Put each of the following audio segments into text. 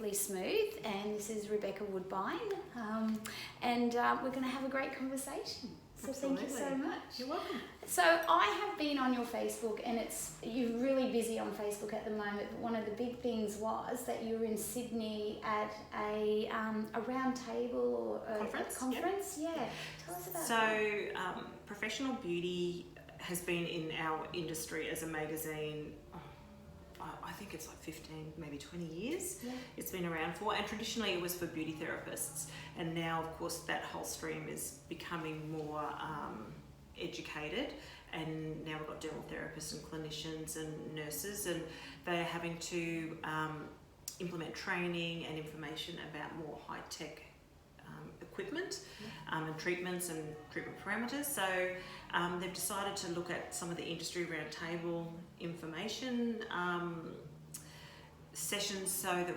Perfectly Smooth, and this is Rebekah Woodbine, and we're going to have a great conversation. So Absolutely. Thank you so much. You're welcome. So I have been on your Facebook, and you're really busy on Facebook at the moment. But one of the big things was that you were in Sydney at a round table or a conference. Yep. Yeah, tell us about that. So Professional Beauty has been in our industry as a magazine. I think it's like 15, maybe 20 years. Yeah. It's been around for, and traditionally it was for beauty therapists, and now of course that whole stream is becoming more educated, and now we've got dental therapists and clinicians and nurses, and they're having to implement training and information about more high-tech equipment and treatments and treatment parameters. So they've decided to look at some of the industry roundtable information sessions so that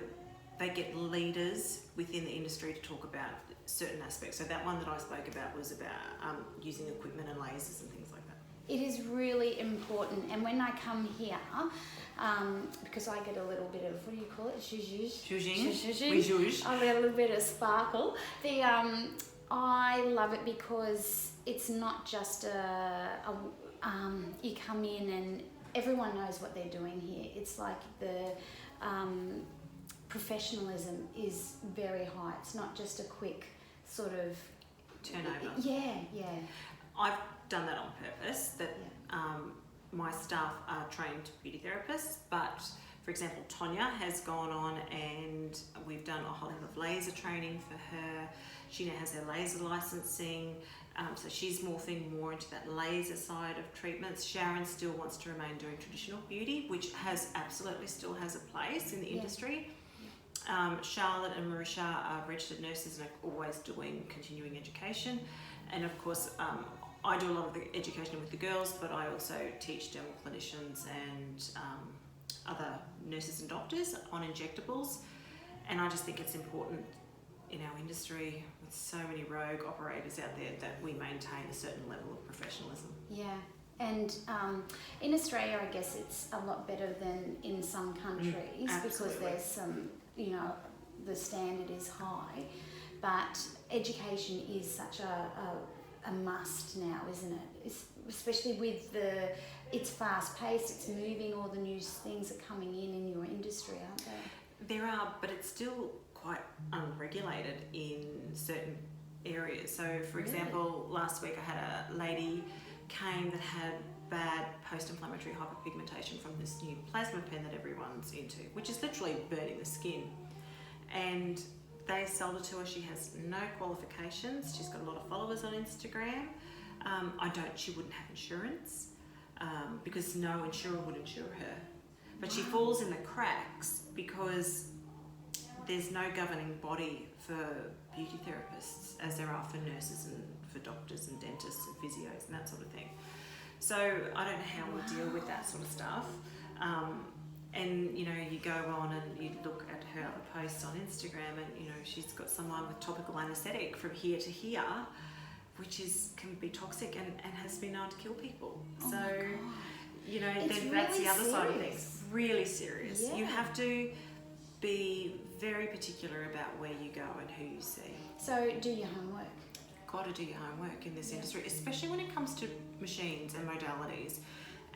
they get leaders within the industry to talk about certain aspects. So that one that I spoke about was about using equipment and lasers and things like that. It is really important, and when I come here, because I get a little bit of, what do you call it? Zhuzhing. We zhuzh. I get a little bit of sparkle. I love it because it's not just you come in and everyone knows what they're doing here. It's like the professionalism is very high. It's not just a quick sort of turnover. Yeah. I've done that on purpose, that my staff are trained beauty therapists, but for example, Tonya has gone on and we've done a whole lot of laser training for her. She now has her laser licensing, so she's morphing more into that laser side of treatments. Sharon still wants to remain doing traditional beauty, which absolutely still has a place in the industry. Charlotte and Marisha are registered nurses and are always doing continuing education, and of course I do a lot of the education with the girls, but I also teach dental clinicians and other nurses and doctors on injectables, and I just think it's important in our industry with so many rogue operators out there that we maintain a certain level of professionalism. Yeah, and in Australia I guess it's a lot better than in some countries because there's some, the standard is high, but education is such a must now, isn't it? Especially with it's fast paced, it's moving, all the new things are coming in your industry, aren't they? There are, but it's still quite unregulated in certain areas. So for example, last week I had a lady came that had bad post-inflammatory hyperpigmentation from this new plasma pen that everyone's into, which is literally burning the skin. And they sold it to her. She has no qualifications. She's got a lot of followers on Instagram. She wouldn't have insurance because no insurer would insure her. But she falls in the cracks because there's no governing body for beauty therapists as there are for nurses and for doctors and dentists and physios and that sort of thing. So I don't know how we deal with that sort of stuff. And you go on and you look at her other posts on Instagram, and she's got someone with topical anaesthetic from here to here, which can be toxic and has been known to kill people. So that's the other side of things. Really serious. Yeah. You have to be very particular about where you go and who you see. So do your homework. Got to do your homework in this industry, especially when it comes to machines and modalities,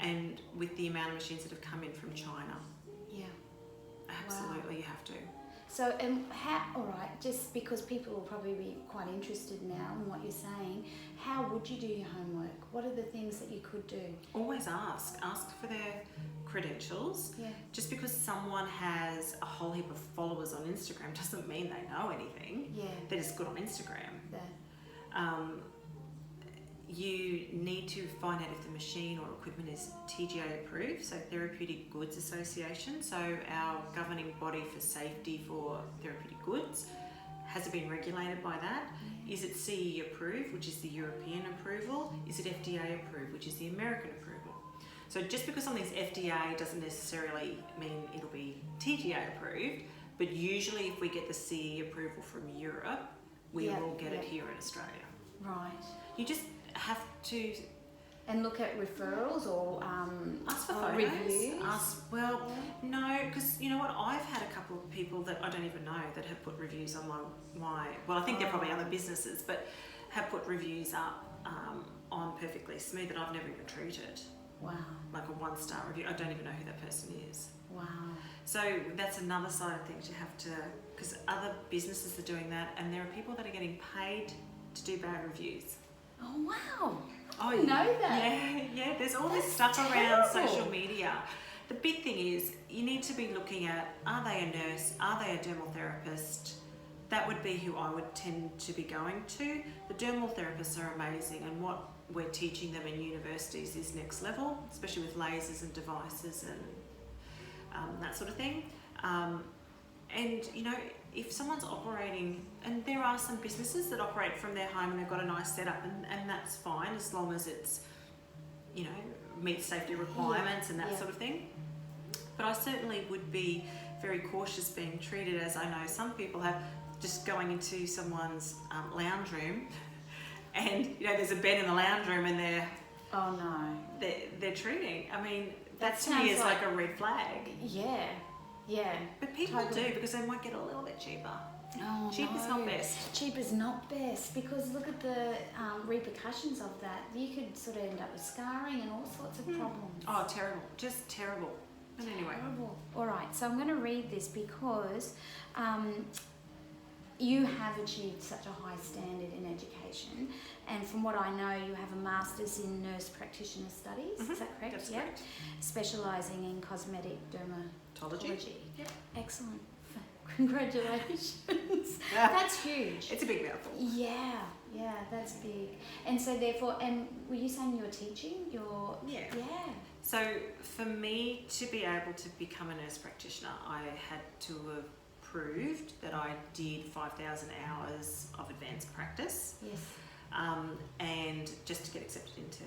and with the amount of machines that have come in from China. Yeah. Absolutely, you have to. So, alright, just because people will probably be quite interested now in what you're saying, how would you do your homework? What are the things that you could do? Always ask for their credentials. Yeah. Just because someone has a whole heap of followers on Instagram doesn't mean they know anything. Yeah. They're just good on Instagram. Yeah. You need to find out if the machine or equipment is TGA approved, so Therapeutic Goods Association. So our governing body for safety for therapeutic goods, has it been regulated by that? Is it CE approved, which is the European approval? Is it FDA approved, which is the American approval? So just because something's FDA doesn't necessarily mean it'll be TGA approved, but usually if we get the CE approval from Europe, we will get it here in Australia. Right. You just have to And look at referrals or ask for or photos. reviews? No, because you know what? I've had a couple of people that I don't even know that have put reviews on my well, I think they're probably other businesses, but have put reviews up on Perfectly Smooth that I've never even treated. Wow. Like a 1-star review. I don't even know who that person is. Wow. So that's another side of things you have to, because other businesses are doing that, and there are people that are getting paid to do bad reviews. Oh wow. Oh, I didn't know that. Yeah. There's all this That's stuff around terrible. social media. The big thing is you need to be looking at, are they a nurse? Are they a dermal therapist? That would be who I would tend to be going to. The dermal therapists are amazing, and what we're teaching them in universities is next level, especially with lasers and devices and that sort of thing. And you know, if someone's operating, and there are some businesses that operate from their home and they've got a nice setup, and that's fine as long as it's, you know, meets safety requirements and that sort of thing. But I certainly would be very cautious being treated, as I know some people have, just going into someone's lounge room, and you know, there's a bed in the lounge room, and they're treating. I mean, that to me is like a red flag. Yeah. But people Totally. do, because they might get a little bit cheaper. Oh, Cheap is not best. Cheap is not best, because look at the repercussions of that. You could sort of end up with scarring and all sorts of problems. Oh, terrible. Just terrible. But anyway. Terrible. All right, so I'm going to read this because you have achieved such a high standard in education, and from what I know, you have a master's in nurse practitioner studies. Is that correct? That's correct. Specialising in cosmetic dermatology. Yep. Excellent. Congratulations. That's huge. It's a big mouthful. Yeah, that's big. And so therefore, and were you saying you're teaching? Yeah. Yeah. So for me to be able to become a nurse practitioner, I had to have proved that I did 5,000 hours of advanced practice. Yes. And just to get accepted into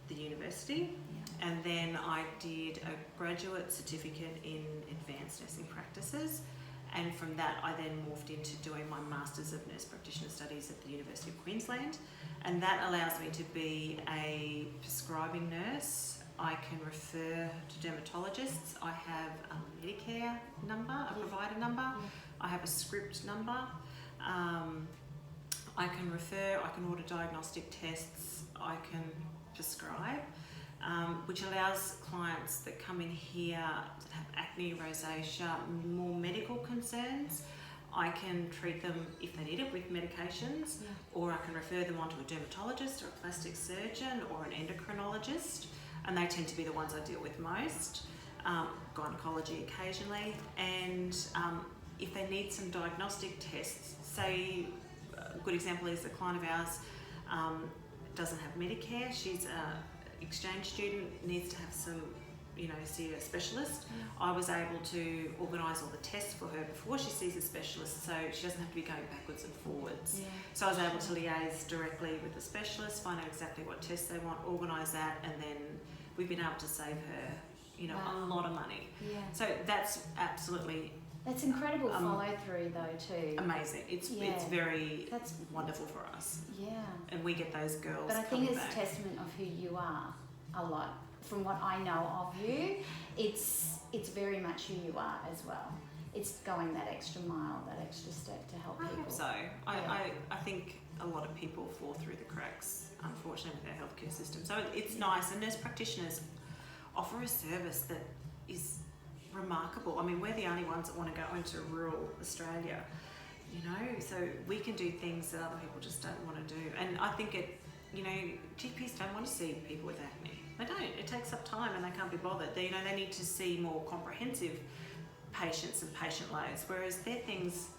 the university. Yeah. And then I did a graduate certificate in advanced nursing practices. And from that, I then morphed into doing my Masters of Nurse Practitioner Studies at the University of Queensland. And that allows me to be a prescribing nurse. I can refer to dermatologists. I have a Medicare number, a provider number. I have a script number. I can refer, I can order diagnostic tests, I can prescribe, which allows clients that come in here that have acne, rosacea, more medical concerns. I can treat them if they need it with medications, or I can refer them on to a dermatologist or a plastic surgeon or an endocrinologist, and they tend to be the ones I deal with most. Gynecology occasionally, and if they need some diagnostic tests, say a good example is a client of ours doesn't have Medicare, she's an exchange student, needs to have some, see a specialist. I was able to organise all the tests for her before she sees a specialist, so she doesn't have to be going backwards and forwards. So I was able to liaise directly with the specialist, find out exactly what tests they want, organise that, and then we've been able to save her a lot of money. So that's absolutely That's incredible follow through though too. amazing. It's very wonderful for us. Yeah. And we get those girls. But I think it's back. a testament of who you are a lot. From what I know of you, it's very much who you are as well. It's going that extra mile, that extra step to help people. I hope so. I think a lot of people fall through the cracks, unfortunately, with our healthcare system. So it's nice, and nurse practitioners offer a service that is remarkable. I mean, we're the only ones that want to go into rural Australia, so we can do things that other people just don't want to do. And I think GPs don't want to see people with acne. They don't. It takes up time and they can't be bothered. They need to see more comprehensive patients and patient loads, whereas they're things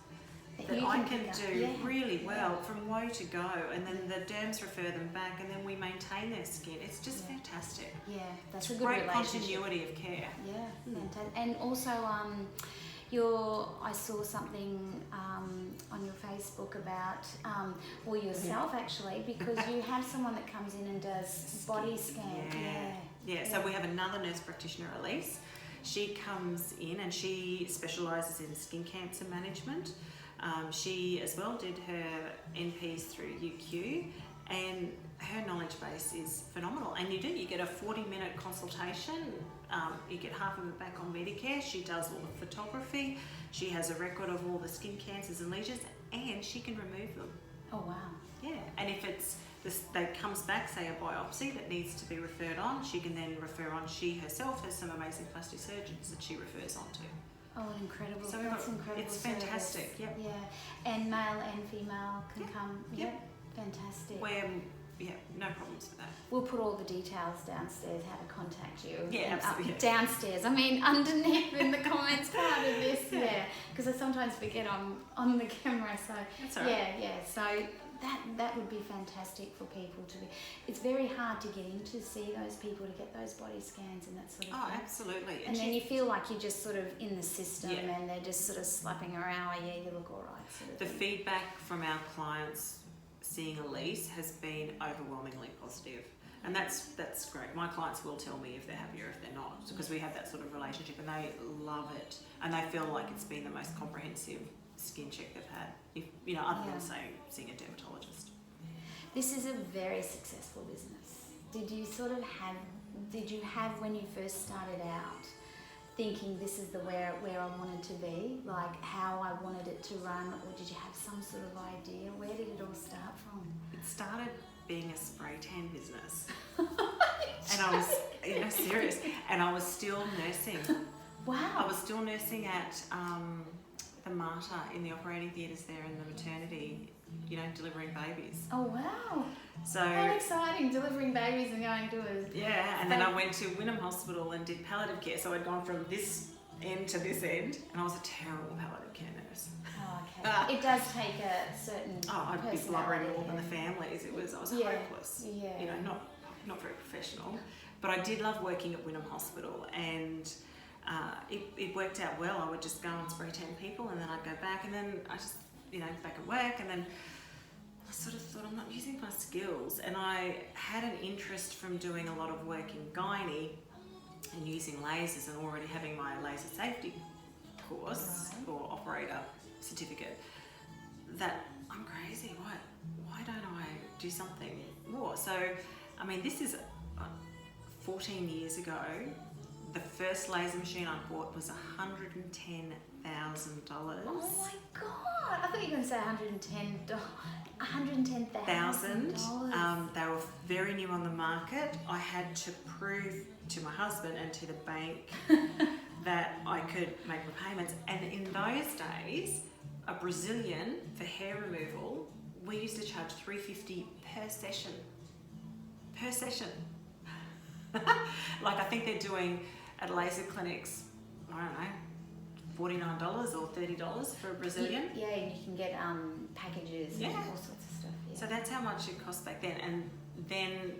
that I can do really well from woe to go, and then the derms refer them back, and then we maintain their skin. It's just fantastic. Yeah, that's it's a good great relationship. continuity of care. Yeah, fantastic. And also, I saw something on your Facebook about yourself actually, because you have someone that comes in and does body scan. So we have another nurse practitioner, Elise. She comes in and she specialises in skin cancer management. She as well did her NPs through UQ, and her knowledge base is phenomenal. And you get a 40-minute consultation. You get half of it back on Medicare. She does all the photography. She has a record of all the skin cancers and lesions, and she can remove them. Oh wow. Yeah, and if it's that comes back, say a biopsy that needs to be referred on, she can then refer on. She herself has some amazing plastic surgeons that she refers on to. Oh, incredible. So That's incredible. it's fantastic. Yep. Yeah. And male and female can come. Yep. Fantastic. No problems with that. We'll put all the details downstairs, how to contact you. Yeah, absolutely. Downstairs. I mean, underneath in the comments part of this. Yeah. Because I sometimes forget I'm on the camera. So that's all right. Yeah. So that would be fantastic for people to be. It's very hard to get in to see those people, to get those body scans and that sort of thing. Oh, absolutely. And then you feel like you're just sort of in the system, Yeah. and they're just sort of slapping around. Oh, yeah, you look all right. Sort of The thing. feedback from our clients seeing Elise has been overwhelmingly positive, and that's great. My clients will tell me if they're happy or if they're not, because we have that sort of relationship, and they love it, and they feel like it's been the most comprehensive skin check they've had, if other than say seeing a dermatologist. This is a very successful business. Did you have when you first started out thinking this is where I wanted to be, like how I wanted it to run, or did you have some sort of idea? Where did it all start from? It started being a spray tan business, and I was serious, and I was still nursing. Wow. I was still nursing at the Mater in the operating theatres there in the maternity, delivering babies. Oh wow. So how exciting, delivering babies and going to it. Yeah, and then I went to Wynnum Hospital and did palliative care, so I'd gone from this end to this end, and I was a terrible palliative care nurse. Oh, okay. It does take a certain I'd be blubbering more than the families. I was hopeless. Yeah. Not very professional. But I did love working at Wynnum Hospital, and it worked out well. I would just go and spray tan people, and then I'd go back, and then I just, back at work, and then I sort of thought, I'm not using my skills. And I had an interest from doing a lot of work in gynae and using lasers, and already having my laser safety course or operator certificate, that I'm crazy. Why don't I do something more? So, I mean, this is 14 years ago. The first laser machine I bought was $110,000. Oh my God! I thought you were going to say $110,000. They were very new on the market. I had to prove to my husband and to the bank that I could make repayments. And in those days, a Brazilian for hair removal, we used to charge $350 per session. Per session. Like I think they're doing at laser clinics, I don't know, $49 or $30 for a Brazilian. Yeah, and you can get packages and all sorts of stuff. Yeah. So that's how much it cost back then. And then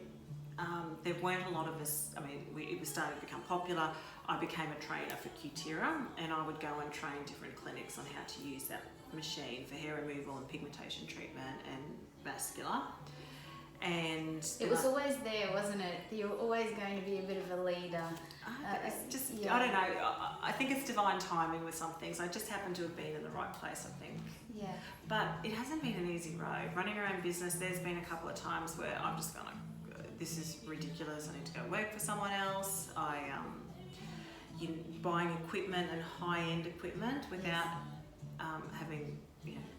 there weren't a lot of us. I mean, it was starting to become popular. I became a trainer for Cutera, and I would go and train different clinics on how to use that machine for hair removal and pigmentation treatment and vascular. And it was always there, wasn't it? You were always going to be a bit of a leader. It's just, I don't know. I think it's divine timing with some things. I just happen to have been in the right place, I think. Yeah. But it hasn't been an easy road. Running your own business, there's been a couple of times where I'm just going, this is ridiculous. I need to go work for someone else. Buying equipment and high-end equipment without having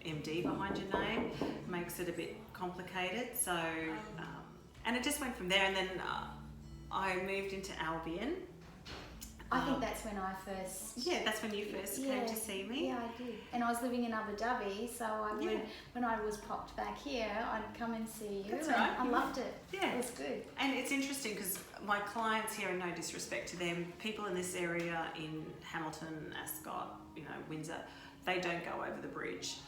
MD behind your name makes it a bit complicated. So, and it just went from there. And then I moved into Albion. I think that's when I first... Yeah, that's when you first came to see me. Yeah, I did. And I was living in Abu Dhabi, so when I was popped back here, I'd come and see you. That's right. I loved it. Yeah. It was good. And it's interesting because my clients here, and no disrespect to them, people in this area in Hamilton, Ascot, Windsor, they don't go over the bridge.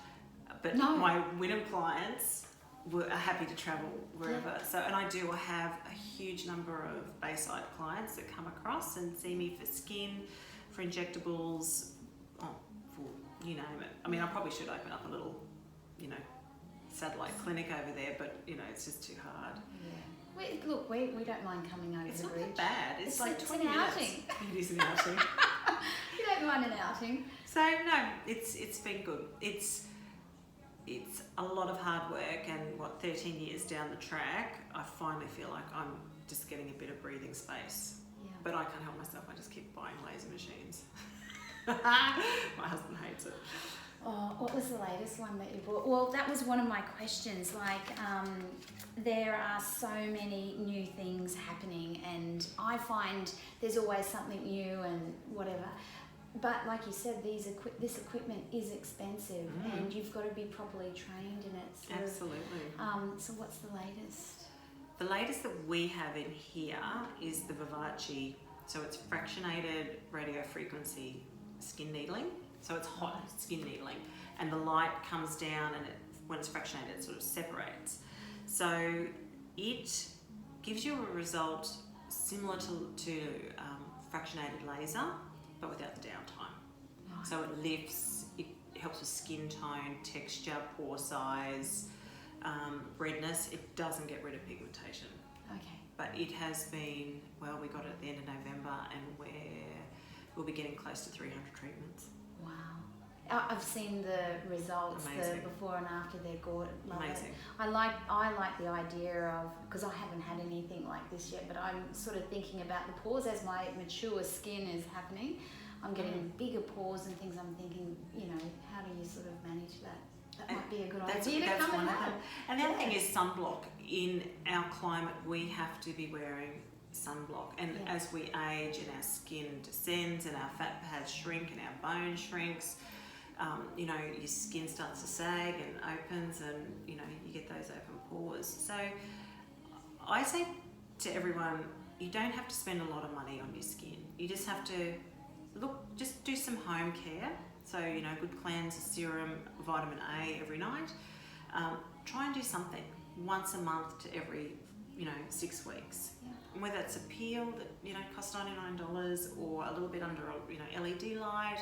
But my Wynnum clients are happy to travel wherever. Yeah. So, and I have a huge number of Bayside clients that come across and see me for skin, for injectables, for you name it. I mean, I probably should open up a little, satellite clinic over there, but it's just too hard. Yeah. We don't mind coming over It's the not bridge. that bad. It's like 20 an minutes. outing. It is an outing. You don't mind an outing. So no, it's been good. it's a lot of hard work, and 13 years down the track, I finally feel like I'm just getting a bit of breathing space. Yeah. But I can't help myself, I just keep buying laser machines. My husband hates it. Oh, what was the latest one that you bought? Well, that was one of my questions. Like, there are so many new things happening, and I find there's always something new and whatever. But like you said, this equipment is expensive, and you've got to be properly trained in it. So, absolutely. So what's the latest? The latest that we have in here is the Bahari. So it's fractionated radio frequency skin needling. So it's hot skin needling, and the light comes down, and when it's fractionated, it sort of separates. So it gives you a result similar to fractionated laser, but without the downtime. Right. So it lifts, it helps with skin tone, texture, pore size, redness. It doesn't get rid of pigmentation. Okay. But it has been, well, we got it at the end of November, and we'll be getting close to 300 treatments. Wow. I've seen the results, Amazing. the before and after. They're gorgeous. Amazing. I like the idea of, because I haven't had anything like this yet, but I'm sort of thinking about the pores as my mature skin is happening. I'm getting bigger pores and things. I'm thinking, how do you sort of manage that? That might be a good idea to come and have. And the other thing is sunblock. In our climate, we have to be wearing sunblock, and as we age and our skin descends and our fat pads shrink and our bone shrinks, your skin starts to sag and opens, and you get those open pores. So I say to everyone, you don't have to spend a lot of money on your skin. You just have to just do some home care. So good cleanse, serum, vitamin A every night. Try and do something once a month to every 6 weeks. Yeah. And whether it's a peel that costs $99 or a little bit under a LED light,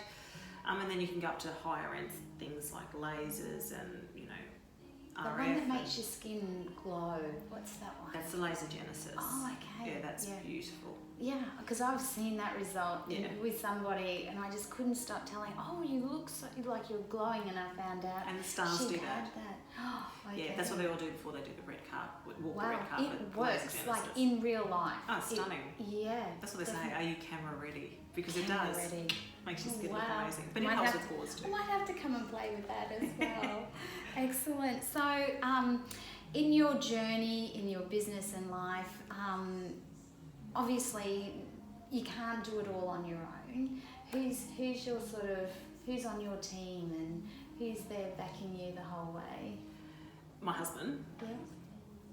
and then you can go up to higher end things like lasers and The RF. one that makes your skin glow. What's that one? That's the laser genesis. Oh, okay. Yeah, that's beautiful. Yeah, because I've seen that result Yeah. with somebody, and I just couldn't stop telling, oh, you look so, like you're glowing, and I found out And the stars she'd do had that. that. Oh, okay. Yeah, that's what they all do before they do the red carpet. Walk the Wow, red carpet. it laser works genesis. like in real life. Oh, it's stunning. Yeah. That's what they say. definitely. Are you camera ready? Because it Camera does. ready. Makes your skin look Wow. amazing. But it Might helps have with pores too. I might have to come and play with that as well. Excellent. So, in your journey, in your business and life, obviously you can't do it all on your own. Who's on your team, and who's there backing you the whole way? My husband, Yeah.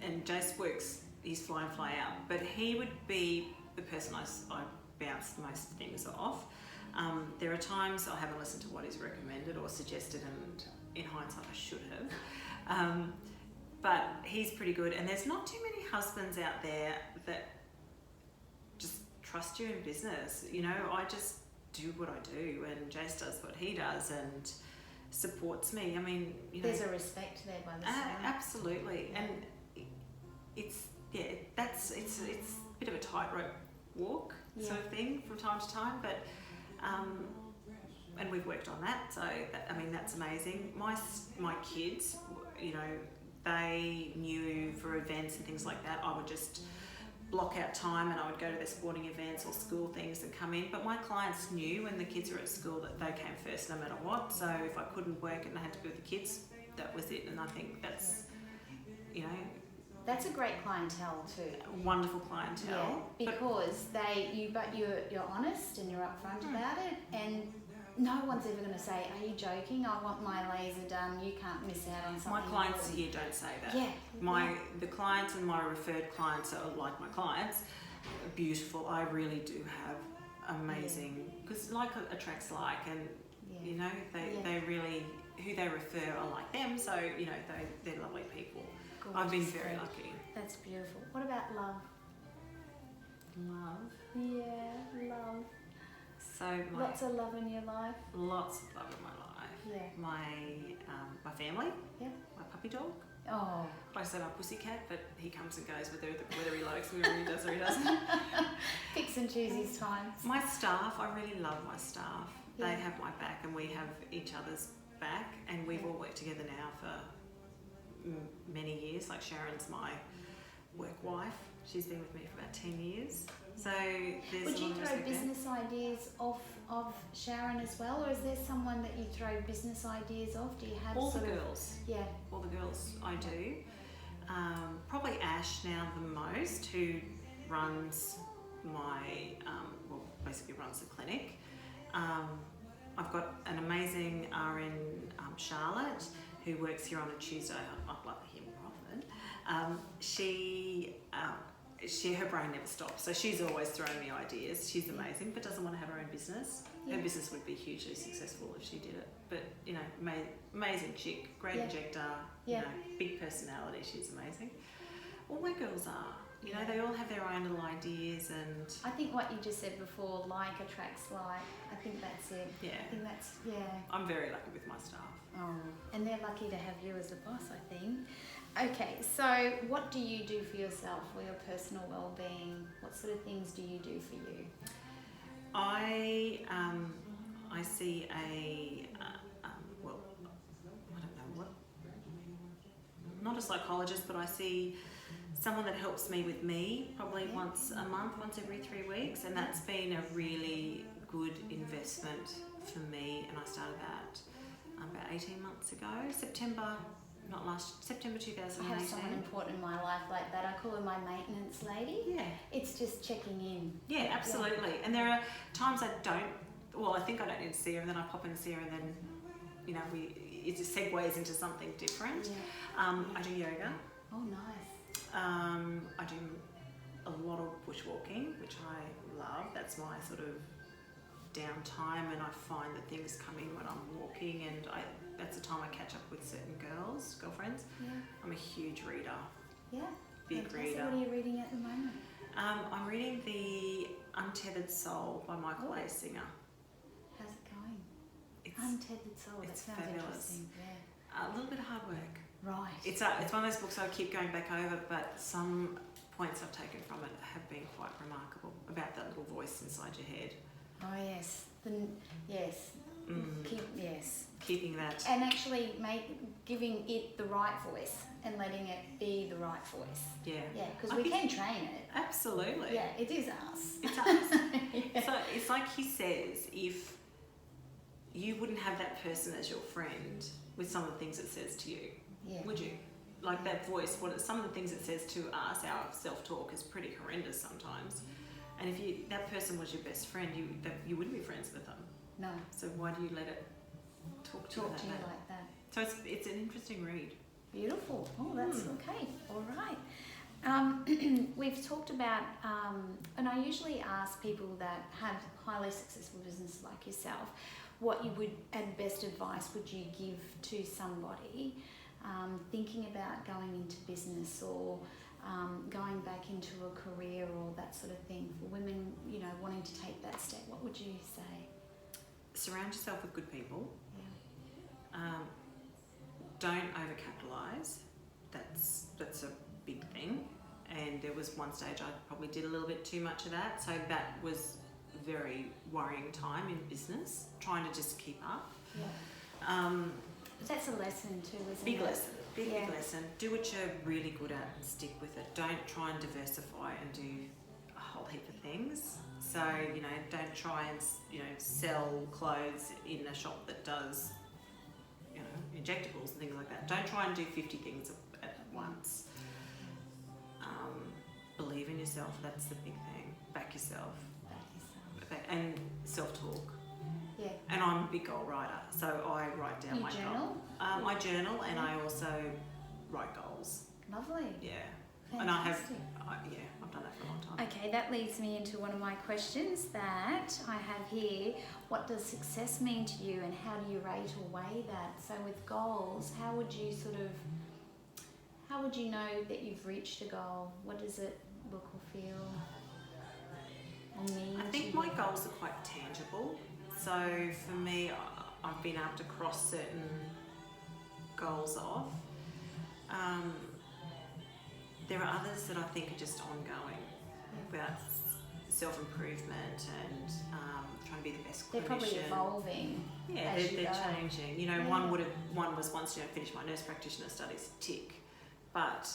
and Jace works, he's fly in, fly out, but he would be the person I bounce most things off. There are times I haven't listened to what he's recommended or suggested, and in hindsight I should have. But he's pretty good, and there's not too many husbands out there that just trust you in business. I just do what I do, and Jace does what he does and supports me. I mean, There's a respect there by the side. absolutely. And it's a bit of a tightrope walk sort of thing from time to time, but and we've worked on that, so that's amazing. My kids, they knew for events and things like that, I would just block out time and I would go to their sporting events or school things and come in. But my clients knew when the kids were at school that they came first no matter what. So if I couldn't work and I had to be with the kids, that was it. And I think that's, That's a great clientele too. wonderful clientele. Yeah, because you're honest and you're upfront about it, and no one's ever going to say, "Are you joking? I want my laser done. You can't miss out on something." My clients important." here don't say that. Yeah. The clients and my referred clients are like my clients, beautiful. I really do have amazing, because like attracts like, and they really, who they refer are like them. So they're lovely people. I've been very lucky. That's beautiful. What about love? Love. Yeah, love. So Lots of love in your life. lots of love in my life. Yeah. My family. Yeah. My puppy dog. Oh. I say my pussycat, but he comes and goes whether he likes me or he does or he doesn't. Picks and chooses times. My staff, I really love my staff. Yeah. They have my back and we have each other's back, and we've all worked together now for many years. Like Sharon's my work wife. She's been with me for about 10 years. So there's Would a you lot of throw respect there. business ideas off of Sharon as well, or is there someone that you throw business ideas off? Do you have All the sort of, girls. yeah, All the girls I do. Probably Ash now the most, who runs my, basically runs the clinic. I've got an amazing RN, Charlotte, who works here on a Tuesday. I'd love to hear more often. Her brain never stops, so she's always throwing me ideas. She's amazing, but doesn't want to have her own business. Yeah. Her business would be hugely successful if she did it. But you know, amazing chick, great Yeah. injector, Yeah. you know, big personality. She's amazing. All my girls are. You know, they all have their own little ideas, and I think what you just said before, like attracts like. I think that's it. yeah, I think that's, yeah. I'm very lucky with my staff. Oh, and they're lucky to have you as a boss, I think. Okay, so what do you do for yourself, for your personal well-being? What sort of things do you do for you? I see I don't know what, not a psychologist, but I see someone that helps me with me probably once a month, once every 3 weeks, and that's been a really good investment for me. And I started that about 18 months ago, September I have someone 2018. important in my life like that. I call her my maintenance lady. Yeah. It's just checking in. Yeah, absolutely. And there are times I think I don't need to see her, and then I pop in and see her, and then, you know, it just segues into something different. Yeah. I do yoga. Oh, nice. I do a lot of bushwalking, which I love. That's my sort of downtime, and I find that things come in when I'm walking, and that's the time I catch up with certain girlfriends. Yeah. I'm a huge reader. Yeah. Big Fantastic. reader. What are you reading at the moment? I'm reading The Untethered Soul by Michael A. Singer. How's it going? It's Untethered Soul. That it's sounds fabulous. interesting. Yeah. a little bit of hard work. Right. It's one of those books I keep going back over, but some points I've taken from it have been quite remarkable about that little voice inside your head. Oh yes. Yes. Yes. Keeping that. And actually giving it the right voice and letting it be the right voice. Yeah. Yeah, because we can train it. Absolutely. Yeah, it is us. It's us. Yeah. So it's like he says, if you wouldn't have that person as your friend with some of the things it says to you, would you? Like that voice, some of the things it says to us, our self-talk is pretty horrendous sometimes. And if that person was your best friend, you wouldn't be friends with them. No. So why do you let it talk to you like that? So it's an interesting read. Beautiful. Oh, that's okay. All right. We've talked about, and I usually ask people that have highly successful businesses like yourself, what best advice would you give to somebody thinking about going into business or going back into a career or that sort of thing, for women, wanting to take that step? What would you say? Surround yourself with good people. Yeah. Don't overcapitalise. That's a big thing. And there was one stage I probably did a little bit too much of that. So that was a very worrying time in business, trying to just keep up. Yeah. That's a lesson too, isn't it? Big lesson. Big lesson. Do what you're really good at and stick with it. Don't try and diversify and do a whole heap of things. So, don't try and, sell clothes in a shop that does, injectables and things like that. Don't try and do 50 things at once. Believe in yourself. That's the big thing. Back yourself. And self-talk. Yeah. And I'm a big goal writer, so I write down my journal? goal. I journal, and I also write goals. Lovely. Yeah. Fantastic. And I've done that for a long time. Okay, that leads me into one of my questions that I have here. What does success mean to you, and how do you rate or weigh that? So with goals, how would you know that you've reached a goal? What does it look or feel or mean? I think my goals are quite tangible. So for me, I've been able to cross certain goals off. There are others that I think are just ongoing, about self-improvement and trying to be the best clinician. They're probably evolving. Yeah, they're changing. You know, one was once, you know, finish my nurse practitioner studies, tick. But,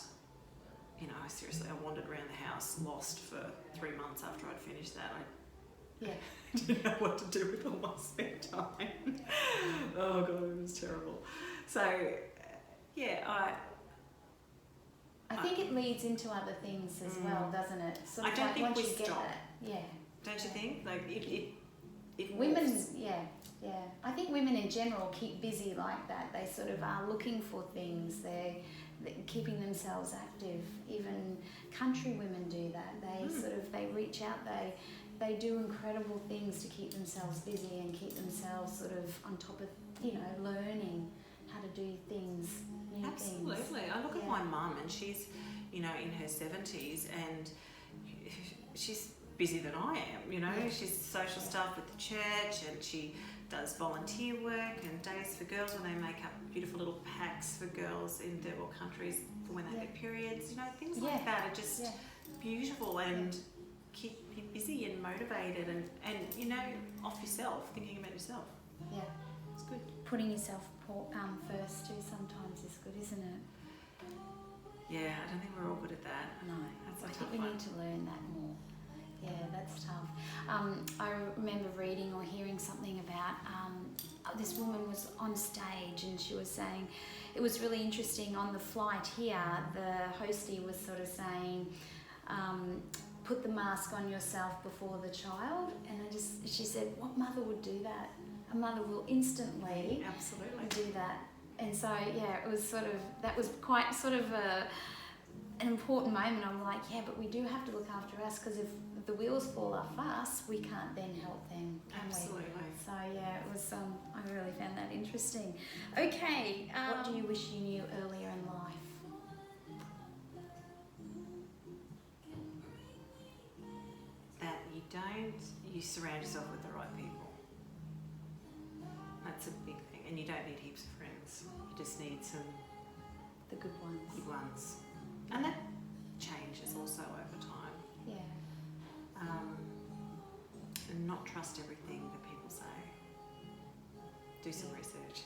you know, seriously, I wandered around the house lost for 3 months after I'd finished that. I didn't know what to do with all my spare time. Oh God, it was terrible. So, yeah, I think it leads into other things as well, doesn't it? Sort of I don't think once we you get stop. that, yeah. Don't you think? Like it Women, morphs. yeah. I think women in general keep busy like that. They sort of are looking for things. They're keeping themselves active. Even country women do that. They reach out. They do incredible things to keep themselves busy and keep themselves sort of on top of, you know, learning how to do things. Absolutely. I look at my mum, and she's, you know, in her 70s, and she's busier than I am, you know. She's social stuff with the church, and she does volunteer work and days for girls when they make up beautiful little packs for girls in third world countries for when they get periods, you know, things like that are just beautiful and keep you busy and motivated and you know, off yourself, thinking about yourself. Yeah. It's good. Putting yourself first too sometimes is good, isn't it? Yeah, I don't think we're all good at that. No, that's I think we need to learn that more. Yeah, that's tough. I remember reading or hearing something about this woman was on stage and she was saying, it was really interesting on the flight here, the hostie was sort of saying, put the mask on yourself before the child, and she said, what mother would do that? A mother will instantly do that. And so, yeah, it was sort of, that was quite sort of an important moment. I'm like, yeah, but we do have to look after us, because if the wheels fall off us, we can't then help them, can Absolutely. we? So, yeah, it was, I really found that interesting. Okay, what do you wish you knew earlier in life? That you surround yourself with the right people. That's a big thing, and you don't need heaps of friends. You just need some The good ones. good ones, and that changes also over time. Yeah. And not trust everything that people say. Do some research.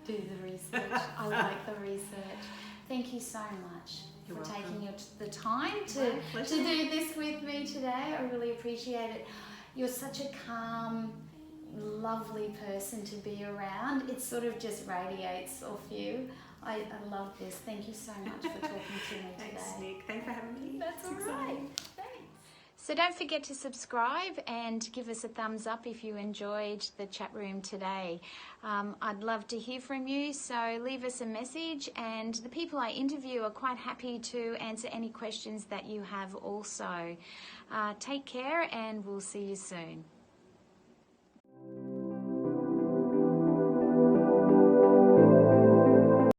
Do the research. I like the research. Thank you so much You're for welcome. taking the time to do this with me today. I really appreciate it. You're such a calm, lovely person to be around. It sort of just radiates off you. I love this. Thank you so much for talking to me today. Thanks, Nick. Thanks for having me. That's all It's right. exciting. Thanks. So don't forget to subscribe and give us a thumbs up if you enjoyed the chat room today. I'd love to hear from you, so leave us a message, and the people I interview are quite happy to answer any questions that you have also. Take care, and we'll see you soon.